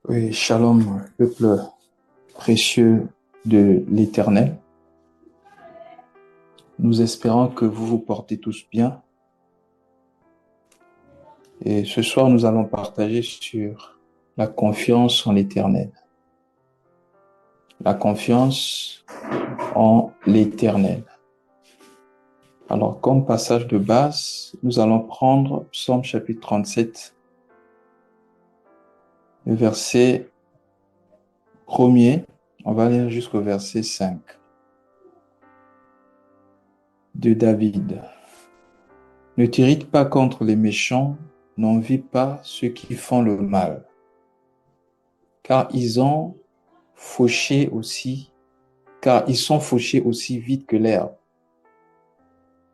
Oui, shalom, peuple précieux de l'Éternel. Nous espérons que vous vous portez tous bien. Et ce soir, nous allons partager sur la confiance en l'Éternel. La confiance en l'Éternel. Alors, comme passage de base, nous allons prendre Psaume chapitre 37, le verset 1er. On va lire jusqu'au verset 5 de David. Ne t'irrite pas contre les méchants, n'envie pas ceux qui font le mal, car ils sont fauchés aussi vite que l'herbe,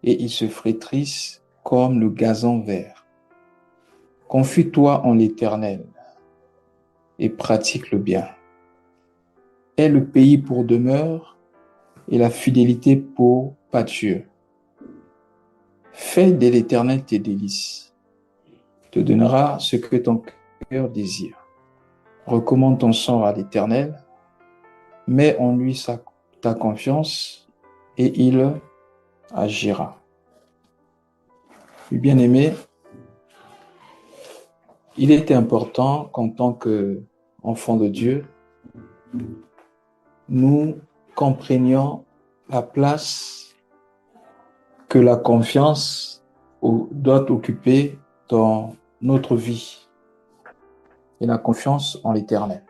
et ils se flétrissent comme le gazon vert. Confie-toi en l'Éternel et pratique le bien. Aie le pays pour demeure et la fidélité pour pâture. Fais de l'Éternel tes délices, te donnera ce que ton cœur désire. Recommande ton sort à l'Éternel, mets en lui ta confiance et il agira. Bien-aimé, il est important qu'en tant qu'enfants de Dieu, nous comprenions la place que la confiance doit occuper dans notre vie et la confiance en l'Éternel.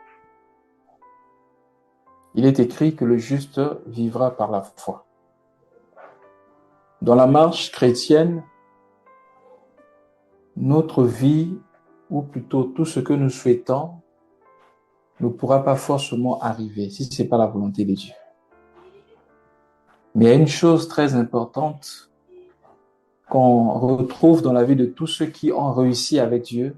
Il est écrit que le juste vivra par la foi. Dans la marche chrétienne, notre vie, ou plutôt tout ce que nous souhaitons, ne pourra pas forcément arriver si ce n'est pas la volonté de Dieu. Mais il y a une chose très importante qu'on retrouve dans la vie de tous ceux qui ont réussi avec Dieu,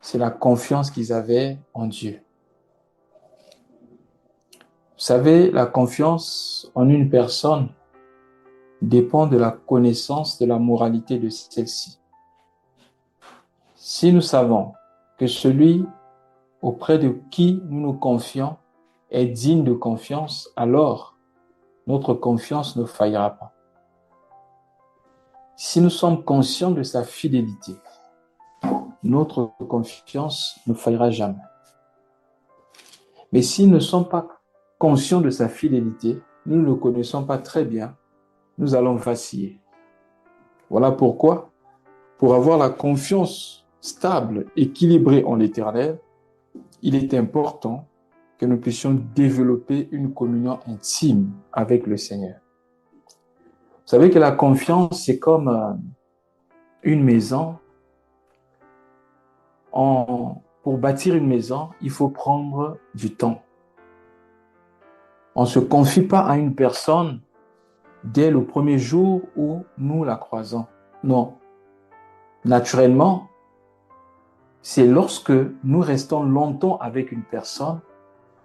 c'est la confiance qu'ils avaient en Dieu. Vous savez, la confiance en une personne dépend de la connaissance de la moralité de celle-ci. Si nous savons que celui auprès de qui nous nous confions est digne de confiance, alors notre confiance ne faillira pas. Si nous sommes conscients de sa fidélité, notre confiance ne faillira jamais. Mais si nous ne sommes pas conscients de sa fidélité, nous ne le connaissons pas très bien, nous allons vaciller. Voilà pourquoi, pour avoir la confiance stable, équilibrée en l'Éternel, il est important que nous puissions développer une communion intime avec le Seigneur. Vous savez que la confiance, c'est comme une maison. Pour bâtir une maison, il faut prendre du temps. On ne se confie pas à une personne dès le premier jour où nous la croisons. Non. Naturellement, c'est lorsque nous restons longtemps avec une personne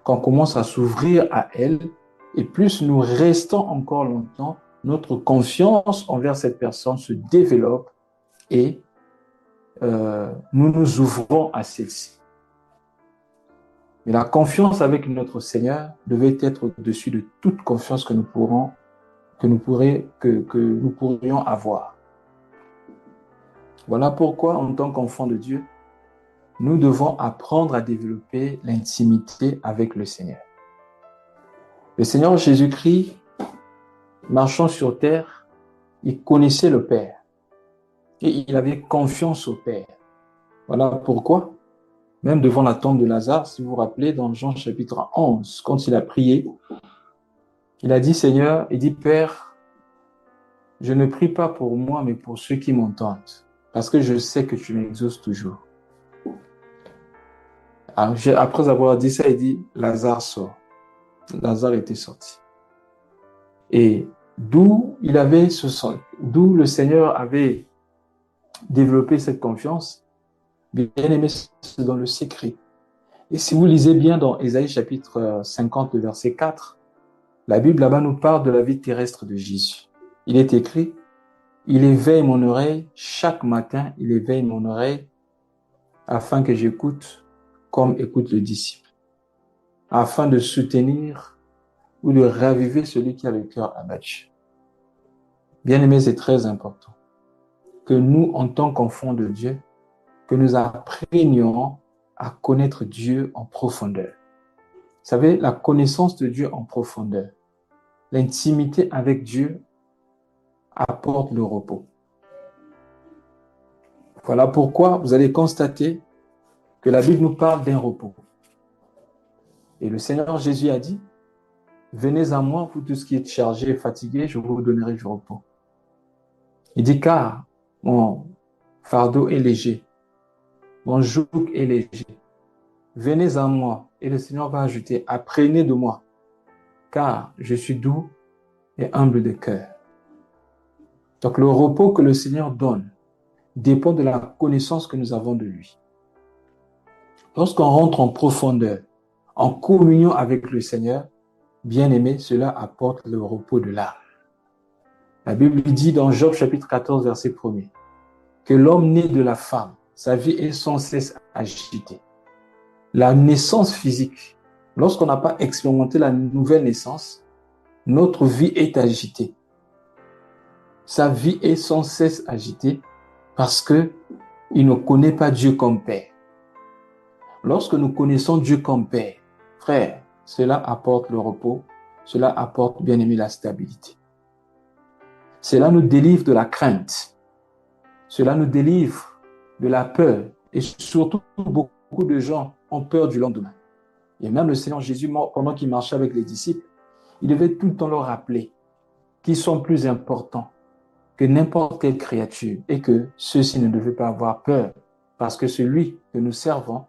qu'on commence à s'ouvrir à elle, et plus nous restons encore longtemps, notre confiance envers cette personne se développe et nous nous ouvrons à celle-ci. Mais la confiance avec notre Seigneur devait être au-dessus de toute confiance que nous pourrions avoir. Voilà pourquoi, en tant qu'enfants de Dieu, nous devons apprendre à développer l'intimité avec le Seigneur. Le Seigneur Jésus-Christ, marchant sur terre, il connaissait le Père et il avait confiance au Père. Voilà pourquoi, même devant la tombe de Lazare, si vous vous rappelez, dans Jean chapitre 11, quand il a prié, il a dit, Seigneur, il dit, Père, je ne prie pas pour moi, mais pour ceux qui m'entendent, parce que je sais que tu m'exauces toujours. Après avoir dit ça, il dit, Lazare sort. Lazare était sorti. Et d'où le Seigneur avait développé cette confiance, bien aimé, c'est dans le secret. Et si vous lisez bien dans Ésaïe chapitre 50, le verset 4, la Bible là-bas nous parle de la vie terrestre de Jésus. Il est écrit, il éveille mon oreille, chaque matin, il éveille mon oreille afin que j'écoute comme écoute le disciple, afin de soutenir ou de raviver celui qui a le cœur abattu. Bien-aimés, c'est très important que nous, en tant qu'enfants de Dieu, que nous apprenions à connaître Dieu en profondeur. Vous savez, la connaissance de Dieu en profondeur, l'intimité avec Dieu apporte le repos. Voilà pourquoi vous allez constater que la Bible nous parle d'un repos. Et le Seigneur Jésus a dit, « Venez à moi, vous tous qui êtes chargés et fatigués, je vous donnerai du repos. » Il dit, « Car mon fardeau est léger, mon joug est léger. Venez à moi. » Et le Seigneur va ajouter, « Apprenez de moi, car je suis doux et humble de cœur. » Donc le repos que le Seigneur donne dépend de la connaissance que nous avons de lui. Lorsqu'on rentre en profondeur, en communion avec le Seigneur, bien-aimé, cela apporte le repos de l'âme. La Bible dit dans Job chapitre 14, verset 1er, que l'homme né de la femme, sa vie est sans cesse agitée. La naissance physique, lorsqu'on n'a pas expérimenté la nouvelle naissance, notre vie est agitée. Sa vie est sans cesse agitée parce qu'il ne connaît pas Dieu comme Père. Lorsque nous connaissons Dieu comme Père, frère, cela apporte le repos, cela apporte, bien aimé, la stabilité. Cela nous délivre de la crainte, cela nous délivre de la peur, et surtout, beaucoup de gens ont peur du lendemain. Et même le Seigneur Jésus, pendant qu'il marchait avec les disciples, il devait tout le temps leur rappeler qu'ils sont plus importants que n'importe quelle créature et que ceux-ci ne devaient pas avoir peur parce que celui que nous servons,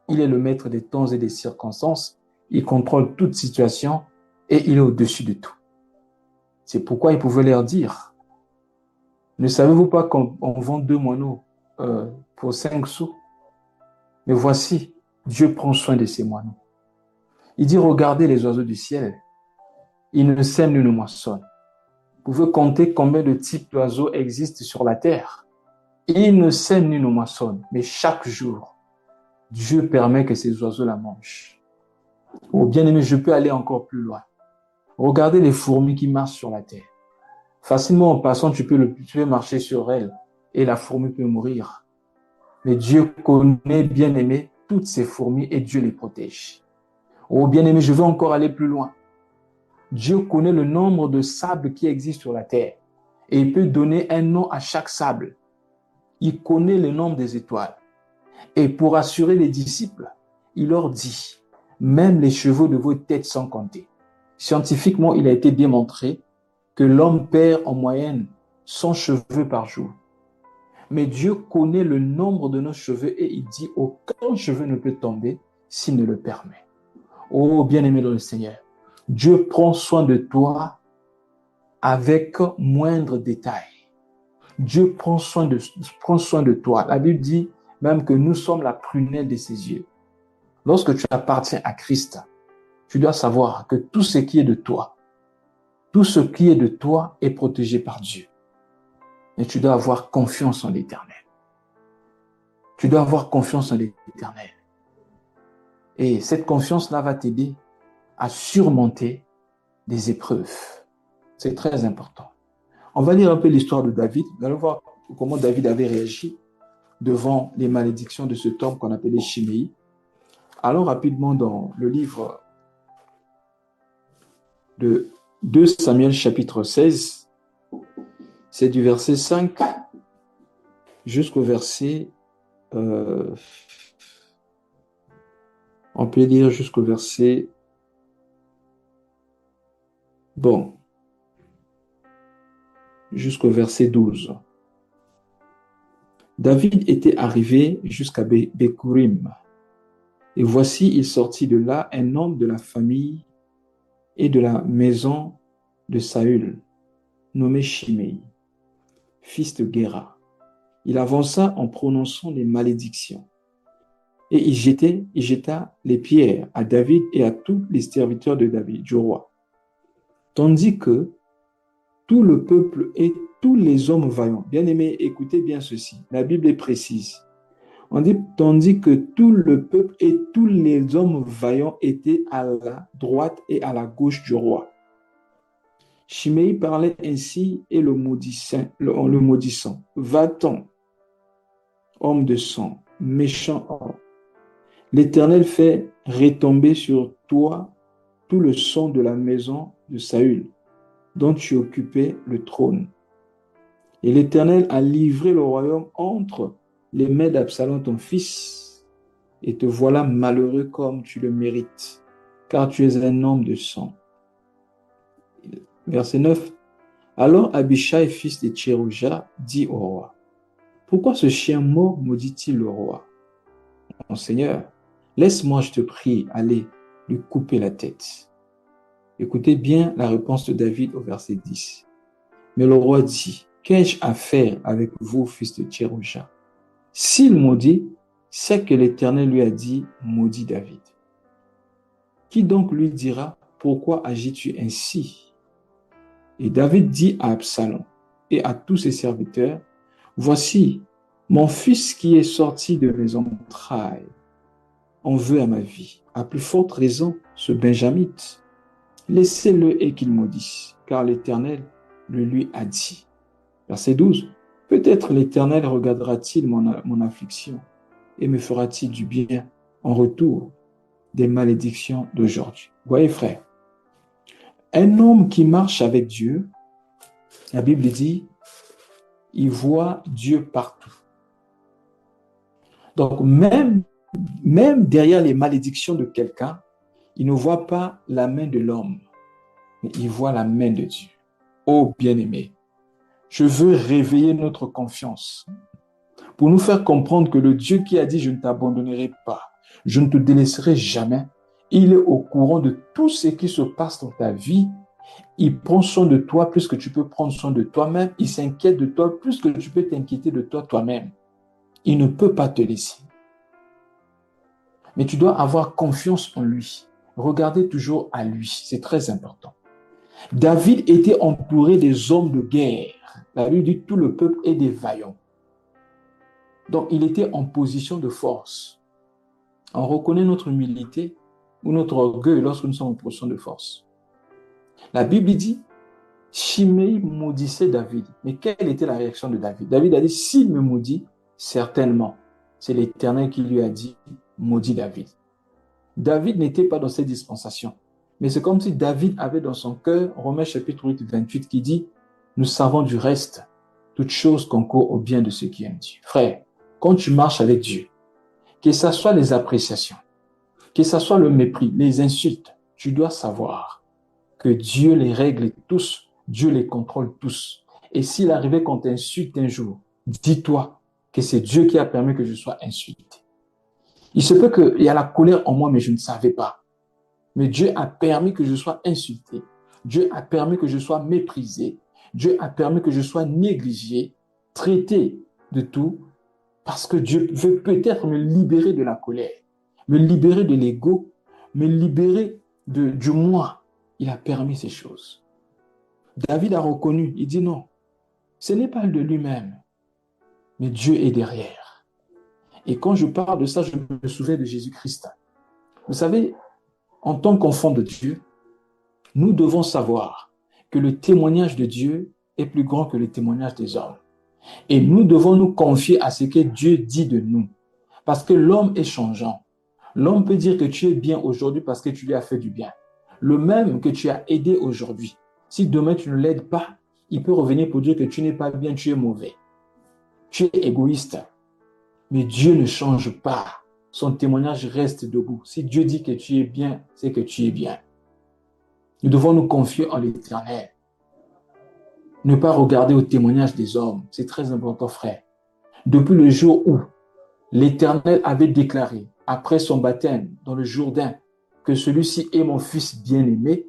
il est le maître des temps et des circonstances, il contrôle toute situation et il est au-dessus de tout. C'est pourquoi il pouvait leur dire, ne savez-vous pas qu'on vend 2 moineaux pour 5 sous? Mais voici, Dieu prend soin de ces moineaux. Il dit, regardez les oiseaux du ciel, ils ne sèment ni ne moissonnent. Vous pouvez compter combien de types d'oiseaux existent sur la terre. Ils ne sèment ni ne moissonnent, mais chaque jour, Dieu permet que ces oiseaux la mangent. Oh bien-aimé, je peux aller encore plus loin. Regardez les fourmis qui marchent sur la terre. Facilement en passant, tu peux marcher sur elles et la fourmi peut mourir. Mais Dieu connaît, bien-aimé, toutes ces fourmis et Dieu les protège. Oh bien-aimé, je veux encore aller plus loin. Dieu connaît le nombre de sables qui existent sur la terre et il peut donner un nom à chaque sable. Il connaît le nombre des étoiles. Et pour assurer les disciples, il leur dit, même les cheveux de vos têtes sont comptés. Scientifiquement, il a été démontré que l'homme perd en moyenne 100 cheveux par jour. Mais Dieu connaît le nombre de nos cheveux et il dit, aucun cheveu ne peut tomber s'il ne le permet. Oh, bien-aimé dans le Seigneur, Dieu prend soin de toi avec moindre détail. Dieu prend soin de toi. La Bible dit même que nous sommes la prunelle de ses yeux. Lorsque tu appartiens à Christ, tu dois savoir que tout ce qui est de toi, tout ce qui est de toi est protégé par Dieu. Et tu dois avoir confiance en l'Éternel. Tu dois avoir confiance en l'Éternel. Et cette confiance-là va t'aider à surmonter des épreuves. C'est très important. On va lire un peu l'histoire de David. Vous allez voir comment David avait réagi devant les malédictions de cet homme qu'on appelait Chiméi. Allons rapidement dans le livre de 2 Samuel chapitre 16. C'est du verset 5 jusqu'au verset... on peut lire jusqu'au verset... jusqu'au verset 12. David était arrivé jusqu'à Békourim. Et voici, il sortit de là un homme de la famille et de la maison de Saül, nommé Chiméi, fils de Guéra. Il avança en prononçant des malédictions. Et il jeta les pierres à David et à tous les serviteurs de David, du roi. Tandis que tout le peuple et tous les hommes vaillants, bien aimés, écoutez bien ceci, la Bible est précise. On dit, tandis que tout le peuple et tous les hommes vaillants étaient à la droite et à la gauche du roi. Shimei parlait ainsi et le maudissant. Va-t'en, homme de sang, méchant homme. L'Éternel fait retomber sur toi tout le sang de la maison de Saül, dont tu occupais le trône. Et l'Éternel a livré le royaume entre les mains d'Absalom, ton fils, et te voilà malheureux comme tu le mérites, car tu es un homme de sang. Verset 9. Alors Abishai, fils de Tcherouja, dit au roi, pourquoi ce chien mort maudit-il le roi? Mon Seigneur, laisse-moi, je te prie, aller lui couper la tête. Écoutez bien la réponse de David au verset 10. Mais le roi dit, qu'ai-je à faire avec vous, fils de Tcherouja? S'il maudit, c'est que l'Éternel lui a dit, maudit David. Qui donc lui dira, pourquoi agis-tu ainsi? Et David dit à Absalom et à tous ses serviteurs, voici, mon fils qui est sorti de mes entrailles en veut à ma vie. À plus forte raison, ce Benjamite. Laissez-le et qu'il maudisse, car l'Éternel le lui a dit. Verset 12. Peut-être l'Éternel regardera-t-il mon affliction et me fera-t-il du bien en retour des malédictions d'aujourd'hui. Voyez, frère, un homme qui marche avec Dieu, la Bible dit, il voit Dieu partout. Donc, même derrière les malédictions de quelqu'un, il ne voit pas la main de l'homme, mais il voit la main de Dieu. Oh, bien-aimé, je veux réveiller notre confiance pour nous faire comprendre que le Dieu qui a dit « Je ne t'abandonnerai pas, je ne te délaisserai jamais », il est au courant de tout ce qui se passe dans ta vie. Il prend soin de toi plus que tu peux prendre soin de toi-même. Il s'inquiète de toi plus que tu peux t'inquiéter de toi-même. Il ne peut pas te laisser. Mais tu dois avoir confiance en lui. Regardez toujours à lui. C'est très important. David était entouré des hommes de guerre. La Bible dit tout le peuple est des vaillants. Donc, il était en position de force. On reconnaît notre humilité ou notre orgueil lorsque nous sommes en position de force. La Bible dit, Shimei maudissait David. Mais quelle était la réaction de David? David a dit, s'il me maudit, certainement, c'est l'Éternel qui lui a dit, maudit David. David n'était pas dans cette dispensation. Mais c'est comme si David avait dans son cœur, Romains chapitre 8, 28, qui dit, nous savons du reste, toute chose concourt au bien de ceux qui aiment Dieu. Frère, quand tu marches avec Dieu, que ce soit les appréciations, que ce soit le mépris, les insultes, tu dois savoir que Dieu les règle tous, Dieu les contrôle tous. Et s'il arrivait qu'on t'insulte un jour, dis-toi que c'est Dieu qui a permis que je sois insulté. Il se peut qu'il y a la colère en moi, mais je ne savais pas. Mais Dieu a permis que je sois insulté. Dieu a permis que je sois méprisé. Dieu a permis que je sois négligé, traité de tout, parce que Dieu veut peut-être me libérer de la colère, me libérer de l'ego, me libérer du moi. Il a permis ces choses. David a reconnu, il dit non, ce n'est pas de lui-même, mais Dieu est derrière. Et quand je parle de ça, je me souviens de Jésus-Christ. Vous savez, en tant qu'enfant de Dieu, nous devons savoir que le témoignage de Dieu est plus grand que le témoignage des hommes. Et nous devons nous confier à ce que Dieu dit de nous. Parce que l'homme est changeant. L'homme peut dire que tu es bien aujourd'hui parce que tu lui as fait du bien. Le même que tu as aidé aujourd'hui. Si demain tu ne l'aides pas, il peut revenir pour dire que tu n'es pas bien, tu es mauvais. Tu es égoïste. Mais Dieu ne change pas. Son témoignage reste debout. Si Dieu dit que tu es bien, c'est que tu es bien. Nous devons nous confier en l'Éternel. Ne pas regarder au témoignage des hommes. C'est très important, frère. Depuis le jour où l'Éternel avait déclaré, après son baptême dans le Jourdain, que celui-ci est mon fils bien-aimé,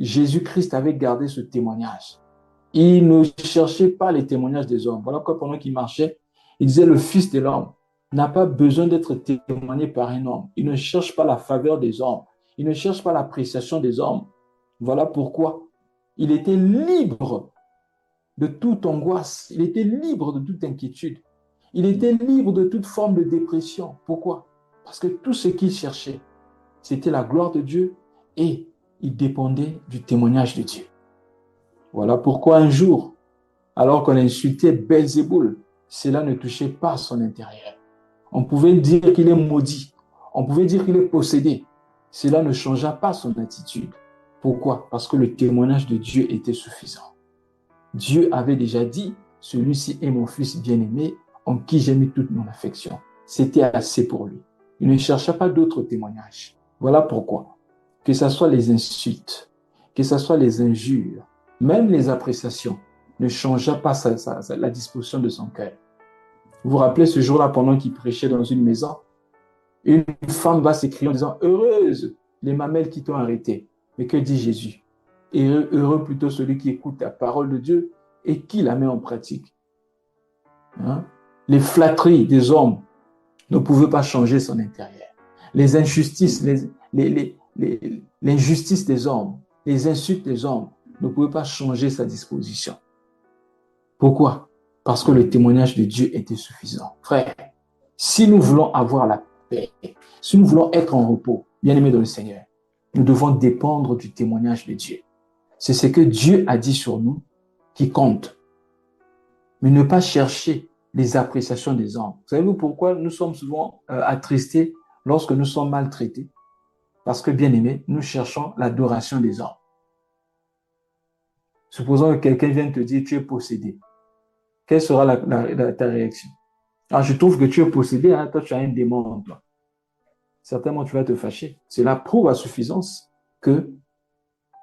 Jésus-Christ avait gardé ce témoignage. Il ne cherchait pas les témoignages des hommes. Voilà pourquoi pendant qu'il marchait, il disait le Fils de l'homme n'a pas besoin d'être témoigné par un homme. Il ne cherche pas la faveur des hommes. Il ne cherche pas l'appréciation des hommes. Voilà pourquoi il était libre de toute angoisse. Il était libre de toute inquiétude. Il était libre de toute forme de dépression. Pourquoi? Parce que tout ce qu'il cherchait, c'était la gloire de Dieu et il dépendait du témoignage de Dieu. Voilà pourquoi un jour, alors qu'on insultait Belzéboul, cela ne touchait pas son intérieur. On pouvait dire qu'il est maudit. On pouvait dire qu'il est possédé. Cela ne changea pas son attitude. Pourquoi? Parce que le témoignage de Dieu était suffisant. Dieu avait déjà dit, celui-ci est mon fils bien-aimé, en qui j'ai mis toute mon affection. C'était assez pour lui. Il ne chercha pas d'autres témoignages. Voilà pourquoi. Que ce soit les insultes, que ce soit les injures, même les appréciations, ne changea pas la disposition de son cœur. Vous vous rappelez ce jour-là, pendant qu'il prêchait dans une maison, une femme va s'écrier en disant « Heureuse les mamelles qui t'ont arrêté ». Mais que dit Jésus? Heureux plutôt celui qui écoute la parole de Dieu et qui la met en pratique. Hein? Les flatteries des hommes ne pouvaient pas changer son intérieur. Les injustices, l'injustice des hommes, les insultes des hommes ne pouvaient pas changer sa disposition. Pourquoi? Parce que le témoignage de Dieu était suffisant. Frère, si nous voulons avoir la paix, si nous voulons être en repos, bien-aimés dans le Seigneur, nous devons dépendre du témoignage de Dieu. C'est ce que Dieu a dit sur nous qui compte. Mais ne pas chercher les appréciations des hommes. Savez-vous pourquoi nous sommes souvent attristés lorsque nous sommes maltraités? Parce que, bien-aimés, nous cherchons l'adoration des hommes. Supposons que quelqu'un vienne te dire tu es possédé. Quelle sera ta réaction? Alors, je trouve que tu es possédé, hein, toi tu as un démon en toi. Certainement tu vas te fâcher. Cela prouve à suffisance que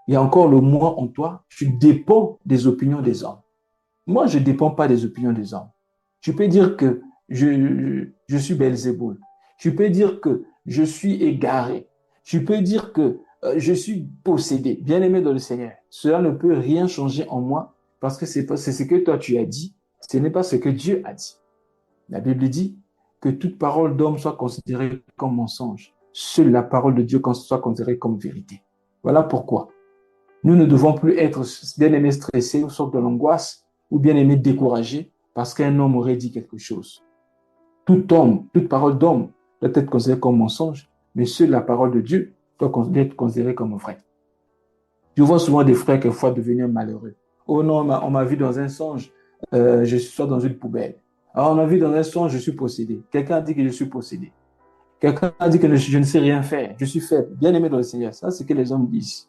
il y a encore le moi en toi, tu dépends des opinions des hommes. Moi, je ne dépends pas des opinions des hommes. Tu peux dire que je suis Belzéboul. Tu peux dire que je suis égaré. Tu peux dire que je suis possédé. Bien-aimé dans le Seigneur, cela ne peut rien changer en moi parce que c'est ce que toi tu as dit. Ce n'est pas ce que Dieu a dit. La Bible dit que toute parole d'homme soit considérée comme mensonge. Seule la parole de Dieu soit considérée comme vérité. Voilà pourquoi nous ne devons plus être bien-aimés stressés ou sorte de l'angoisse ou bien-aimés découragés parce qu'un homme aurait dit quelque chose. Tout homme, toute parole d'homme doit être considérée comme mensonge, mais seule la parole de Dieu doit être considérée comme vrai. Je vois souvent des frères quelquefois devenir malheureux. Oh non, on m'a vu dans un songe, je suis dans une poubelle. Alors on m'a vu dans un songe, je suis possédé. Quelqu'un a dit que je suis possédé. Quelqu'un a dit que je ne sais rien faire. Je suis faible. Bien-aimé dans le Seigneur. Ça, c'est ce que les hommes disent.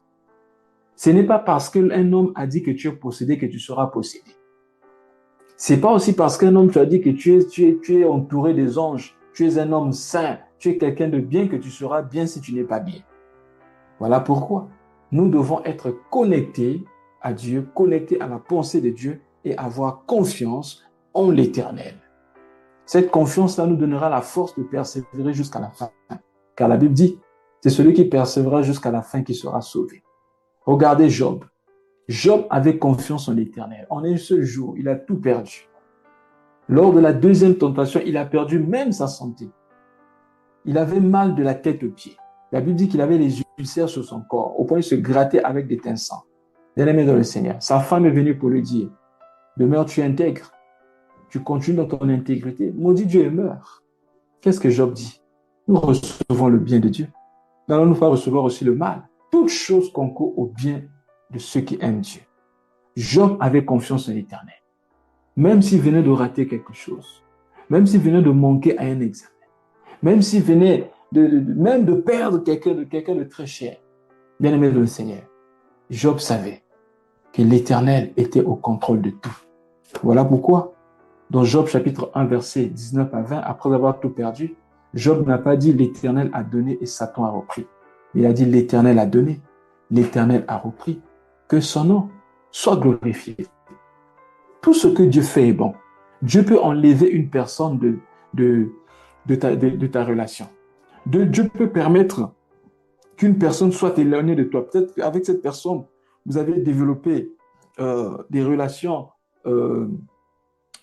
Ce n'est pas parce qu'un homme a dit que tu es possédé que tu seras possédé. Ce n'est pas aussi parce qu'un homme t'a dit que tu es entouré des anges, tu es un homme saint, tu es quelqu'un de bien que tu seras bien si tu n'es pas bien. Voilà pourquoi nous devons être connectés à Dieu, connectés à la pensée de Dieu et avoir confiance en l'Éternel. Cette confiance-là nous donnera la force de persévérer jusqu'à la fin. Car la Bible dit, c'est celui qui persévérera jusqu'à la fin qui sera sauvé. Regardez Job. Job avait confiance en l'Éternel. En un seul jour, il a tout perdu. Lors de la deuxième tentation, il a perdu même sa santé. Il avait mal de la tête aux pieds. La Bible dit qu'il avait les ulcères sur son corps, au point de se gratter avec des teinçants. Bien-aimé dans le Seigneur, sa femme est venue pour lui dire, demeure tu intègre, tu continues dans ton intégrité, maudit Dieu et meurs. Qu'est-ce que Job dit? Nous recevons le bien de Dieu. N'allons-nous pas recevoir aussi le mal? Toute chose concourt au bien de ceux qui aiment Dieu. Job avait confiance en l'Éternel. Même s'il venait de rater quelque chose, même s'il venait de manquer à un examen, même s'il venait même de perdre quelqu'un de très cher, bien-aimé de le Seigneur, Job savait que l'Éternel était au contrôle de tout. Voilà pourquoi, dans Job chapitre 1, verset 19 à 20, après avoir tout perdu, Job n'a pas dit l'Éternel a donné et Satan a repris. Il a dit l'Éternel a donné, l'Éternel a repris, que son nom soit glorifié. Tout ce que Dieu fait est bon. Dieu peut enlever une personne de ta relation. Dieu peut permettre qu'une personne soit éloignée de toi. Peut-être qu'avec cette personne, vous avez développé des relations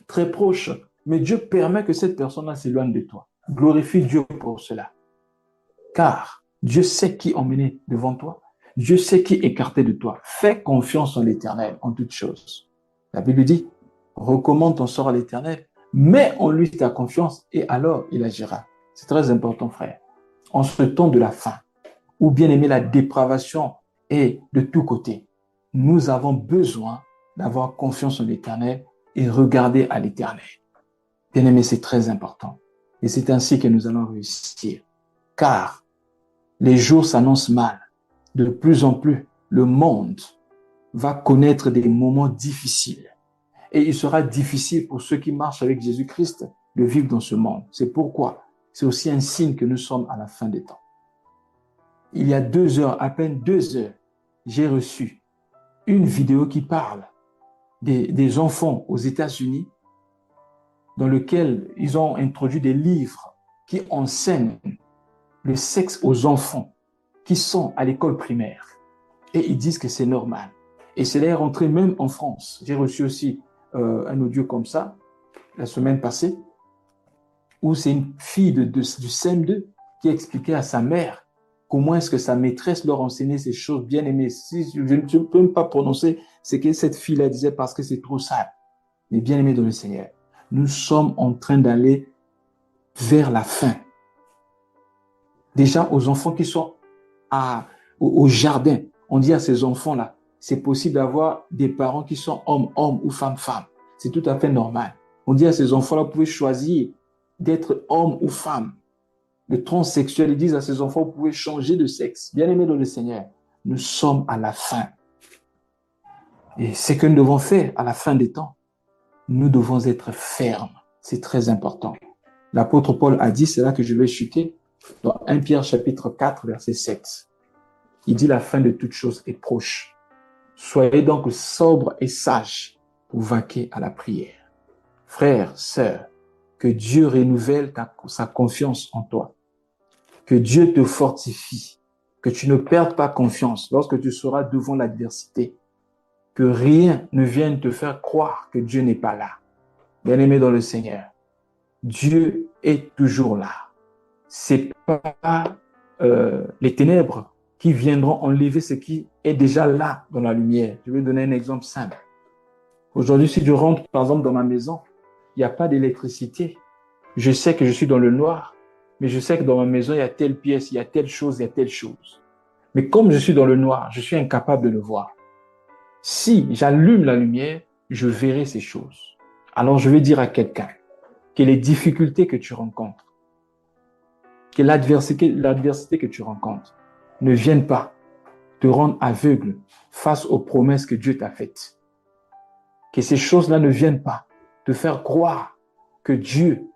très proches, mais Dieu permet que cette personne-là s'éloigne de toi. Glorifie Dieu pour cela. Car Dieu sait qui emmener devant toi. Dieu sait qui écarter de toi. Fais confiance en l'Éternel en toutes choses. La Bible dit, recommande ton sort à l'Éternel. Mets en lui ta confiance et alors il agira. C'est très important, frère. En ce temps de la faim, ou bien aimer la dépravation est de tous côtés, nous avons besoin d'avoir confiance en l'Éternel et regarder à l'Éternel. Bien-aimé, c'est très important. Et c'est ainsi que nous allons réussir. Car les jours s'annoncent mal. De plus en plus, le monde va connaître des moments difficiles. Et il sera difficile pour ceux qui marchent avec Jésus-Christ de vivre dans ce monde. C'est pourquoi c'est aussi un signe que nous sommes à la fin des temps. Il y a 2 heures, à peine 2 heures, j'ai reçu une vidéo qui parle des enfants aux États-Unis dans lequel ils ont introduit des livres qui enseignent le sexe aux enfants qui sont à l'école primaire. Et ils disent que c'est normal. Et cela est rentré même en France. J'ai reçu aussi un audio comme ça, la semaine passée, où c'est une fille du CM2 qui expliquait à sa mère comment est-ce que sa maîtresse leur enseignait ces choses bien aimées. Si je ne peux même pas prononcer ce que cette fille-là disait parce que c'est trop sale. Mais bien aimés dans le Seigneur, nous sommes en train d'aller vers la fin. Déjà, aux enfants qui sont au jardin, on dit à ces enfants-là, c'est possible d'avoir des parents qui sont hommes ou femmes. C'est tout à fait normal. On dit à ces enfants-là, vous pouvez choisir d'être homme ou femme. Le transsexuel, ils disent à ces enfants, vous pouvez changer de sexe. Bien-aimés dans le Seigneur, nous sommes à la fin. Et ce que nous devons faire à la fin des temps, nous devons être fermes. C'est très important. L'apôtre Paul a dit, c'est là que je vais chuter, dans 1 Pierre chapitre 4, verset 7. Il dit, la fin de toute chose est proche. Soyez donc sobres et sages pour vaquer à la prière. Frères, sœurs, que Dieu renouvelle sa confiance en toi. Que Dieu te fortifie. Que tu ne perdes pas confiance lorsque tu seras devant l'adversité. Que rien ne vienne te faire croire que Dieu n'est pas là. Bien-aimé dans le Seigneur, Dieu est toujours là. C'est pas les ténèbres qui viendront enlever ce qui est déjà là dans la lumière. Je vais donner un exemple simple. Aujourd'hui, si je rentre par exemple dans ma maison, il n'y a pas d'électricité. Je sais que je suis dans le noir, mais je sais que dans ma maison, il y a telle pièce, il y a telle chose, il y a telle chose. Mais comme je suis dans le noir, je suis incapable de le voir. Si j'allume la lumière, je verrai ces choses. Alors je vais dire à quelqu'un que les difficultés que tu rencontres, que l'adversité que tu rencontres ne viennent pas te rendre aveugle face aux promesses que Dieu t'a faites. Que ces choses-là ne viennent pas te faire croire que Dieu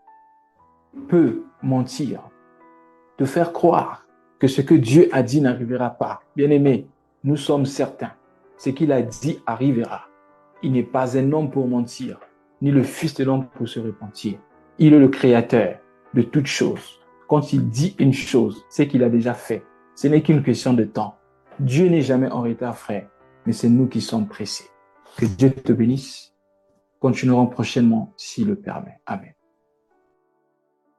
peut mentir, te faire croire que ce que Dieu a dit n'arrivera pas. Bien-aimé, nous sommes certains. Ce qu'il a dit arrivera. Il n'est pas un homme pour mentir, ni le fils de l'homme pour se repentir. Il est le créateur de toutes choses. Quand il dit une chose, c'est qu'il a déjà fait. Ce n'est qu'une question de temps. Dieu n'est jamais en retard, frère, mais c'est nous qui sommes pressés. Que Dieu te bénisse. Continuerons prochainement s'il le permet. Amen.